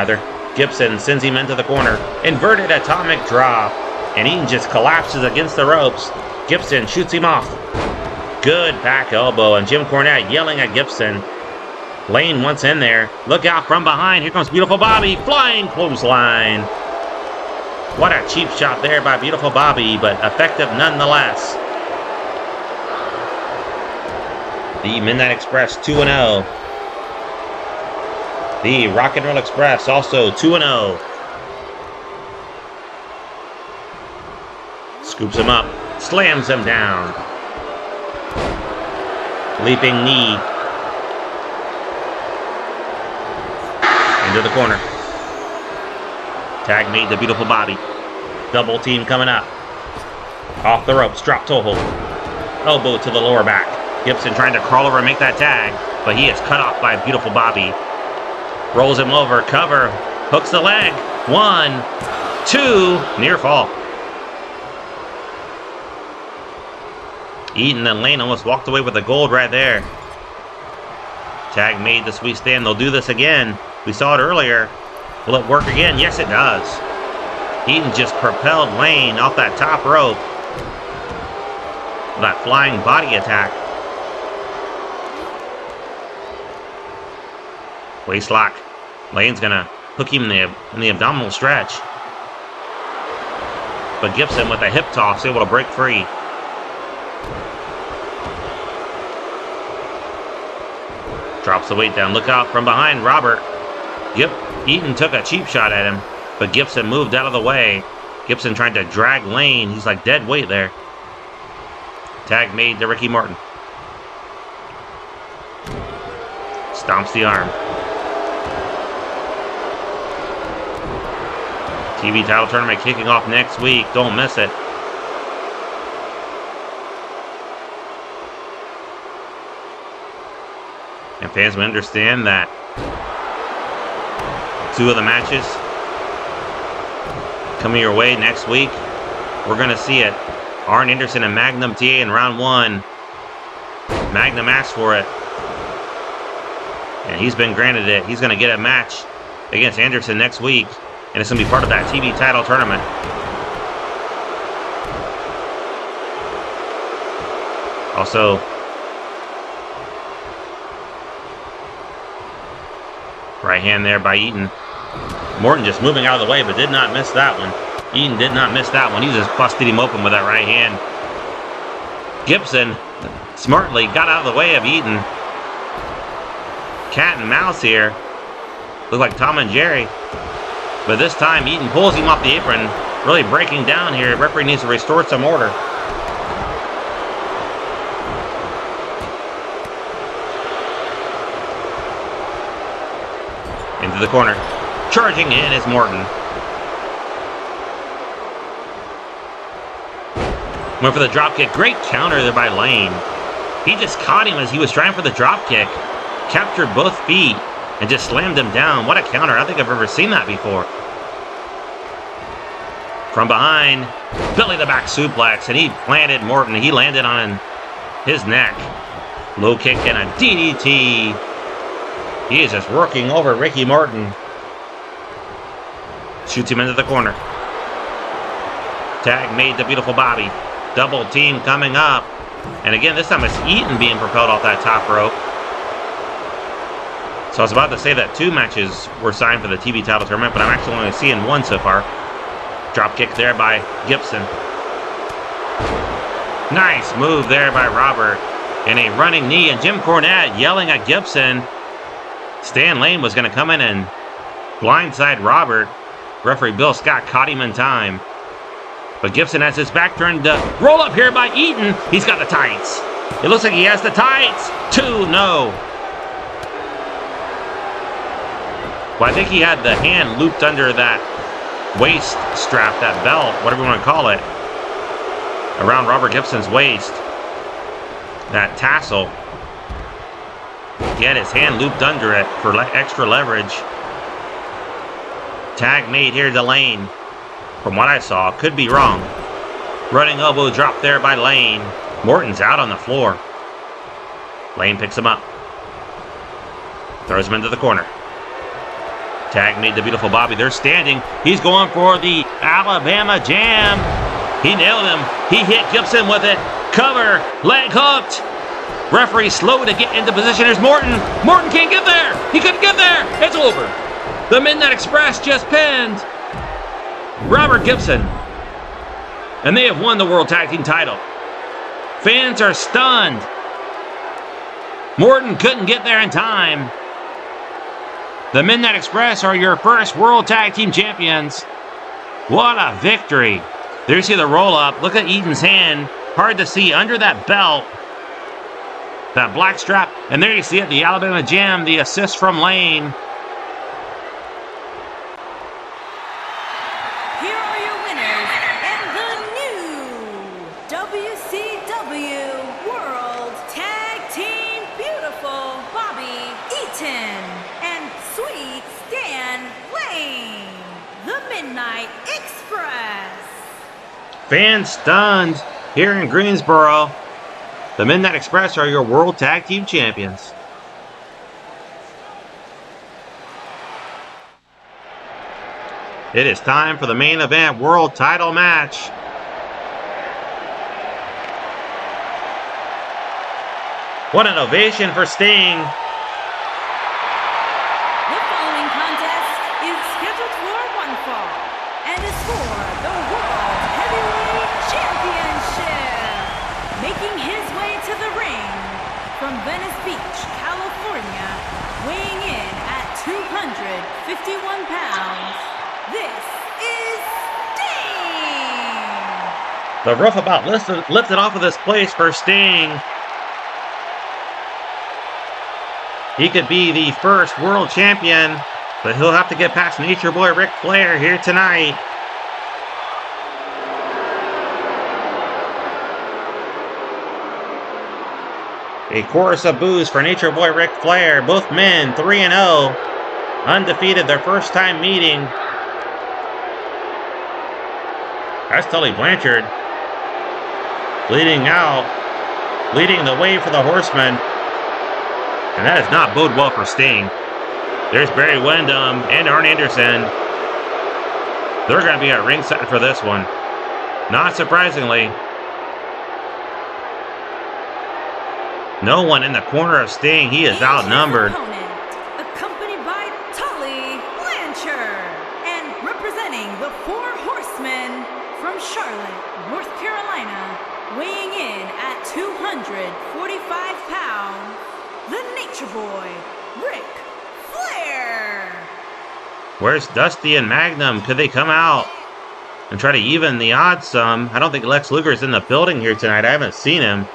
Gibson sends him into the corner. Inverted atomic drop. And Eaton just collapses against the ropes. Gibson shoots him off. Good back elbow. And Jim Cornette yelling at Gibson. Lane once in there. Look out from behind. Here comes Beautiful Bobby. Flying clothesline. What a cheap shot there by Beautiful Bobby, but effective nonetheless. The Midnight Express 2-0. The Rock and Roll Express also 2-0. Scoops him up, slams him down. Leaping knee. Into the corner. Tag made to Beautiful Bobby. Double team coming up. Off the ropes, drop toe hold. Elbow to the lower back. Gibson trying to crawl over and make that tag, but he is cut off by Beautiful Bobby. Rolls him over, cover, hooks the leg. 1, 2, near fall. Eaton and Lane almost walked away with the gold right there. Tag made the sweet stand. They'll do this again. We saw it earlier. Will it work again? Yes, it does. Eaton just propelled Lane off that top rope. That flying body attack. Waist lock. Lane's gonna hook him in the abdominal stretch. But Gibson with a hip toss able to break free. Drops the weight down. Look out from behind, Robert. Yep, Eaton took a cheap shot at him, but Gibson moved out of the way. Gibson tried to drag Lane. He's like dead weight there. Tag made to Ricky Morton. Stomps the arm. TV title tournament kicking off next week. Don't miss it. And fans will understand that 2 of the matches coming your way next week. We're going to see it. Arn Anderson and Magnum TA in round 1. Magnum asked for it. And he's been granted it. He's going to get a match against Anderson next week. And it's going to be part of that TV title tournament. Also, right hand there by Eaton. Morton just moving out of the way, but did not miss that one. Eaton did not miss that one. He just busted him open with that right hand. Gibson smartly got out of the way of Eaton. Cat and mouse here. Look like Tom and Jerry. But this time, Eaton pulls him off the apron. Really breaking down here. Referee needs to restore some order. Into the corner. Charging in is Morton. Went for the drop kick. Great counter there by Lane. He just caught him as he was trying for the drop kick. Captured both feet and just slammed him down. What a counter. I don't think I've ever seen that before. From behind, belly to back suplex, and he planted Morton. He landed on his neck. Low kick and a DDT. He is just working over Ricky Morton. Shoots him into the corner. Tag made to Beautiful Bobby. Double team coming up. And again, this time it's Eaton being propelled off that top rope. So I was about to say that 2 matches were signed for the TV title tournament, but I'm actually only seeing 1 so far. Drop kick there by Gibson. Nice move there by Robert. And a running knee, and Jim Cornette yelling at Gibson. Stan Lane was going to come in and blindside Robert. Referee Bill Scott caught him in time. But Gibson has his back turned. Roll up here by Eaton. He's got the tights. It looks like he has the tights. 2, no. Well, I think he had the hand looped under that waist strap, that belt, whatever you want to call it, around Robert Gibson's waist. That tassel. He had his hand looped under it for extra leverage. Tag made here to Lane. from what I saw. Could be wrong. Running elbow drop there by Lane. Morton's out on the floor. Lane picks him up. Throws him into the corner. Tag made the beautiful Bobby. They're standing. He's going for the Alabama Jam. He nailed him. He hit Gibson with it. Cover. Leg hooked. Referee slow to get into position. Here's Morton. Morton can't get there. He couldn't get there. It's over. The Midnight Express just pinned Robert Gibson. And they have won the World Tag Team title. Fans are stunned. Morton couldn't get there in time. The Midnight Express are your first World Tag Team Champions. What a victory. There you see the roll-up. Look at Eaton's hand. Hard to see under that belt. That black strap. And there you see it, the Alabama Jam, the assist from Lane. Here are your winners and the new WCW World Tag Team Beautiful Bobby Eaton and Sweet Stan Lane, the Midnight Express. Fans stunned here in Greensboro. The Midnight Express are your World Tag Team Champions. It is time for the main event World Title match. What an ovation for Sting. The following contest is scheduled for one fall and is for the World Heavyweight Championship. Making his way to the ring from Venice Beach, California, weighing in at 251 pounds, this is Sting! The roof about lifted off of this place for Sting. He could be the first world champion, but he'll have to get past Nature Boy Ric Flair here tonight. A chorus of boos for Nature Boy Ric Flair. Both men 3-0. Undefeated their first time meeting. That's Tully Blanchard. Bleeding out. Leading the way for the Horsemen. And that does not bode well for Sting. There's Barry Windham and Arn Anderson. They're going to be at ringside for this one. Not surprisingly. No one in the corner of Sting. He is outnumbered. Accompanied by Tully Blanchard. And representing the Four Horsemen from Charlotte, North Carolina, weighing in at 245 pounds, the Nature Boy, Ric Flair. Where's Dusty and Magnum? Could they come out and try to even the odds some? I don't think Lex Luger's in the building here tonight. I haven't seen him.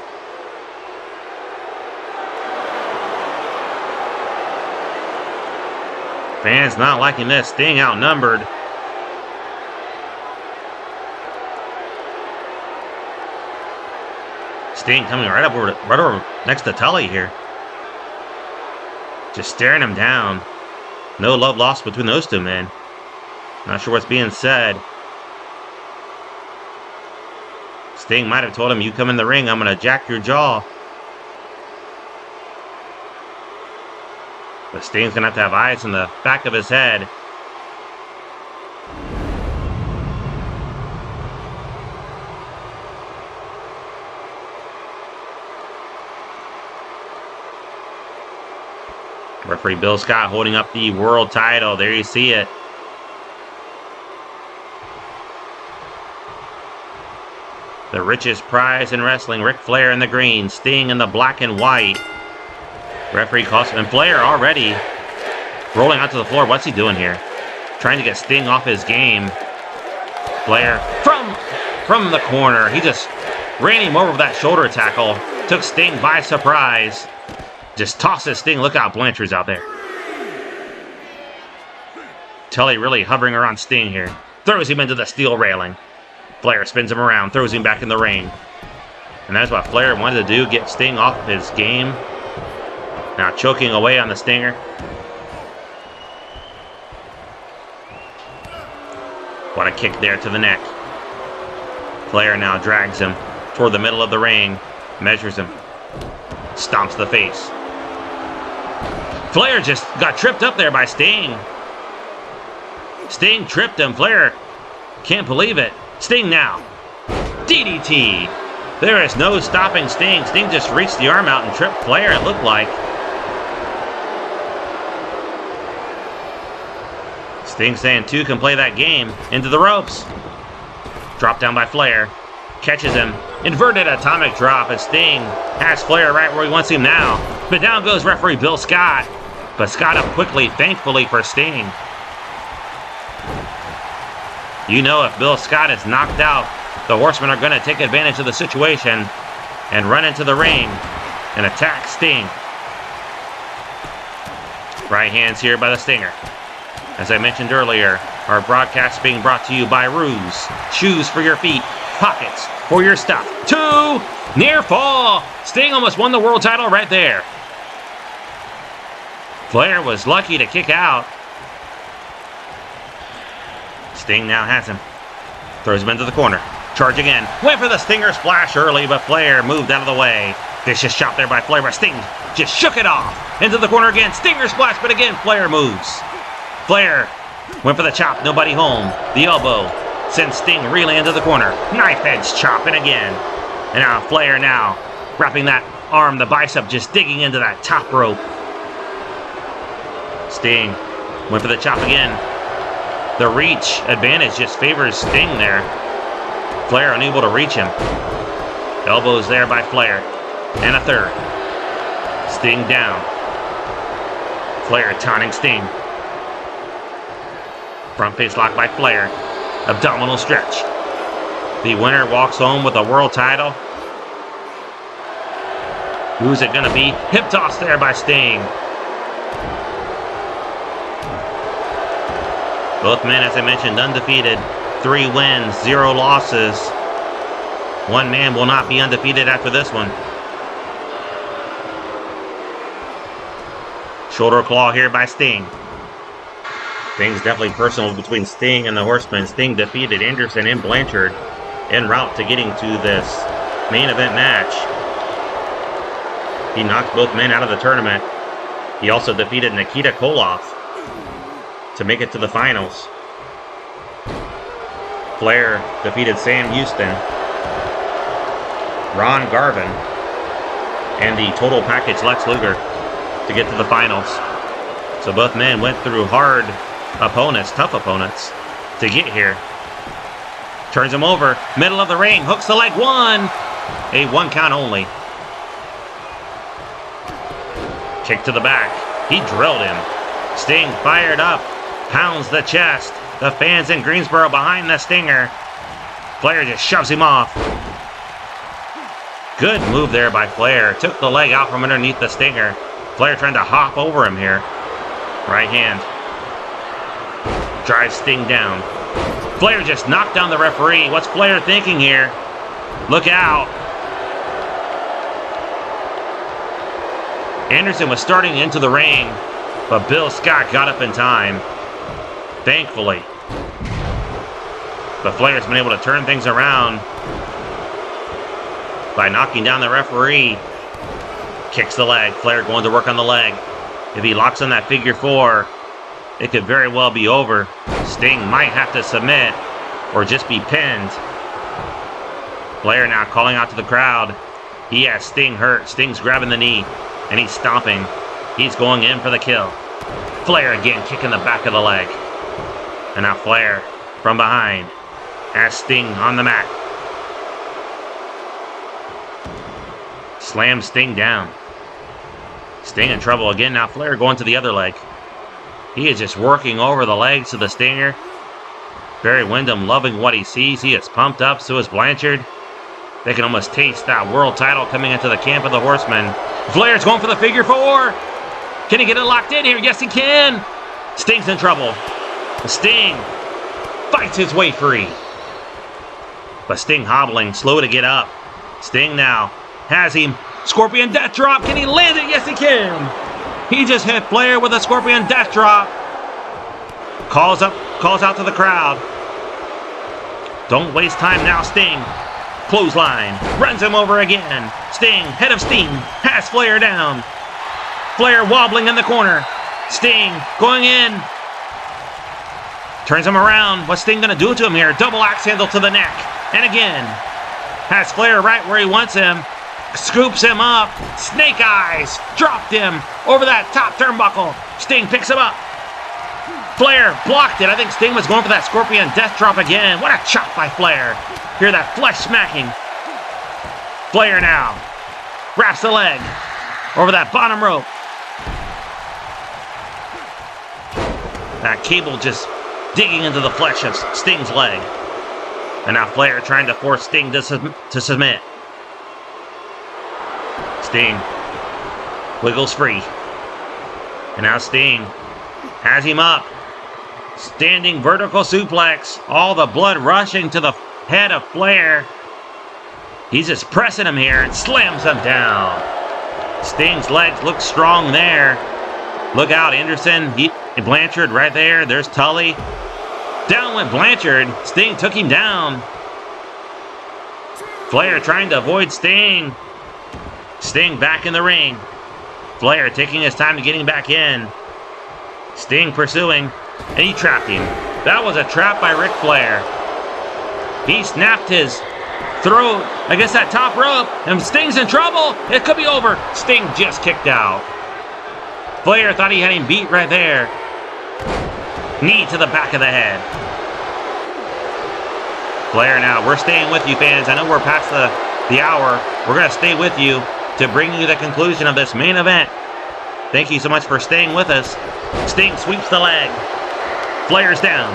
Fans not liking this. Sting outnumbered. Sting coming right over next to Tully here. Just staring him down. No love lost between those two men. Not sure what's being said. Sting might have told him, you come in the ring, I'm going to jack your jaw. But Sting's going to have eyes in the back of his head. Referee Bill Scott holding up the world title. There you see it. The richest prize in wrestling. Ric Flair in the green. Sting in the black and white. Referee calls him. And Flair already rolling out to the floor. What's he doing here? Trying to get Sting off his game. Flair from the corner. He just ran him over with that shoulder tackle. Took Sting by surprise. Just tosses Sting. Look out, Blanchard's out there. Tully really hovering around Sting here. Throws him into the steel railing. Flair spins him around, throws him back in the ring. And that's what Flair wanted to do, get Sting off of his game. Now choking away on the Stinger. What a kick there to the neck. Flair now drags him toward the middle of the ring, measures him, stomps the face. Flair just got tripped up there by Sting. Sting tripped him. Flair can't believe it. Sting now. DDT. There is no stopping Sting. Sting just reached the arm out and tripped Flair, it looked like. Sting saying two can play that game. Into the ropes. Dropped down by Flair. Catches him. Inverted atomic drop, and Sting has Flair right where he wants him now. But down goes referee Bill Scott. But Scott up quickly, thankfully for Sting. You know, if Bill Scott is knocked out, the Horsemen are going to take advantage of the situation and run into the ring and attack Sting. Right hands here by the Stinger. As I mentioned earlier, our broadcast being brought to you by Ruse. Shoes for your feet, pockets for your stuff. 2, near fall. Sting almost won the world title right there. Flair was lucky to kick out. Sting now has him. Throws him into the corner. Charge again. Went for the Stinger splash early, but Flair moved out of the way. Vicious shot there by Flair, but Sting just shook it off. Into the corner again. Stinger splash, but again Flair moves. Flair went for the chop. Nobody home. The elbow sends Sting reeling into the corner. Knife edge chop, and again. And now Flair now wrapping that arm, the bicep, just digging into that top rope. Sting went for the chop again. The reach advantage just favors Sting there. Flair unable to reach him. Elbows there by Flair. And a third. Sting down. Flair taunting Sting. Front face lock by Flair. Abdominal stretch. The winner walks home with a world title. Who's it going to be? Hip toss there by Sting. Both men, as I mentioned, undefeated. 3 wins, 0 losses. One man will not be undefeated after this one. Shoulder claw here by Sting. Things definitely personal between Sting and the Horsemen. Sting defeated Anderson and Blanchard en route to getting to this main event match. He knocked both men out of the tournament. He also defeated Nikita Koloff to make it to the finals. Flair defeated Sam Houston, Ron Garvin, and the total package Lex Luger to get to the finals. So both men went through hard opponents, tough opponents, to get here. Turns him over, middle of the ring, hooks the leg, 1. A 1 count only. Kick to the back. He drilled him. Sting fired up, pounds the chest. The fans in Greensboro behind the Stinger. Flair just shoves him off. Good move there by Flair. Took the leg out from underneath the Stinger. Flair trying to hop over him here. Right hand. Drives Sting down. Flair just knocked down the referee. What's Flair thinking here? Look out. Anderson was starting into the ring, but Bill Scott got up in time. Thankfully. But Flair's been able to turn things around by knocking down the referee. Kicks the leg. Flair going to work on the leg. If he locks on that figure 4, it could very well be over. Sting might have to submit or just be pinned. Flair now calling out to the crowd. He has Sting hurt. Sting's grabbing the knee and he's stomping. He's going in for the kill. Flair again kicking the back of the leg. And now Flair from behind has Sting on the mat. Slams Sting down. Sting in trouble again. Now Flair going to the other leg. He is just working over the legs of the Stinger. Barry Windham loving what he sees. He is pumped up. So is Blanchard. They can almost taste that world title coming into the camp of the Horsemen. Flair's going for the figure 4. Can he get it locked in here? Yes, he can. Sting's in trouble. Sting fights his way free. But Sting hobbling, slow to get up. Sting now has him. Scorpion Death Drop. Can he land it? Yes, he can. He just hit Flair with a Scorpion Death Drop. Calls out to the crowd. Don't waste time now, Sting. Clothesline. Runs him over again. Sting, head of steam, has Flair down. Flair wobbling in the corner. Sting going in. Turns him around. What's Sting going to do to him here? Double axe handle to the neck. And again. Has Flair right where he wants him. Scoops him up. Snake eyes. Dropped him over that top turnbuckle. Sting picks him up. Flair blocked it. I think Sting was going for that Scorpion Death Drop again. What a chop by Flair. Hear that flesh smacking. Flair now. Wraps the leg over that bottom rope. That cable just digging into the flesh of Sting's leg. And now Flair trying to force Sting to submit. Sting wiggles free. And now Sting has him up. Standing vertical suplex. All the blood rushing to the head of Flair. He's just pressing him here and slams him down. Sting's legs look strong there. Look out, Anderson. Blanchard right there. There's Tully. Down went Blanchard. Sting took him down. Flair trying to avoid Sting. Sting back in the ring. Flair taking his time to getting back in. Sting pursuing. And he trapped him. That was a trap by Ric Flair. He snapped his throat against that top rope. And Sting's in trouble. It could be over. Sting just kicked out. Flair thought he had him beat right there. Knee to the back of the head. Flair now. We're staying with you, fans. I know we're past the hour. We're going to stay with you to bring you the conclusion of this main event. Thank you so much for staying with us. Sting sweeps the leg. Flair's down.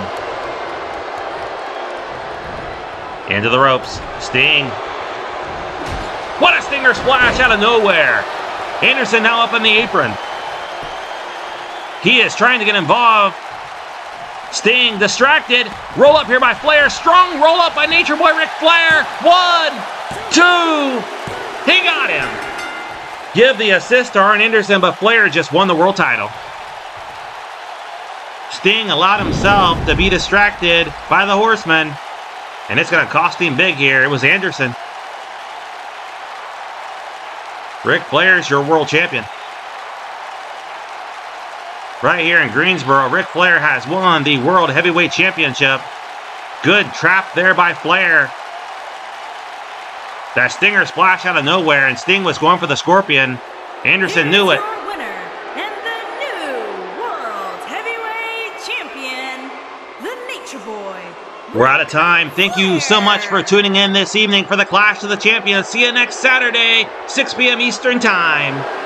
Into the ropes. Sting. What a stinger splash out of nowhere. Anderson now up on the apron. He is trying to get involved. Sting distracted. Roll up here by Flair. Strong roll up by Nature Boy Ric Flair. 1, 2. He got him. Give the assist to Arn Anderson, but Flair just won the world title. Sting allowed himself to be distracted by the Horseman. And it's going to cost him big here. It was Anderson. Ric Flair's your world champion. Right here in Greensboro, Ric Flair has won the World Heavyweight Championship. Good trap there by Flair. That stinger splash out of nowhere, and Sting was going for the Scorpion. Anderson knew it. Your winner and the new World Heavyweight Champion, the Nature Boy. We're out of time. Thank you so much for tuning in this evening for the Clash of the Champions. See you next Saturday, 6 p.m. Eastern Time.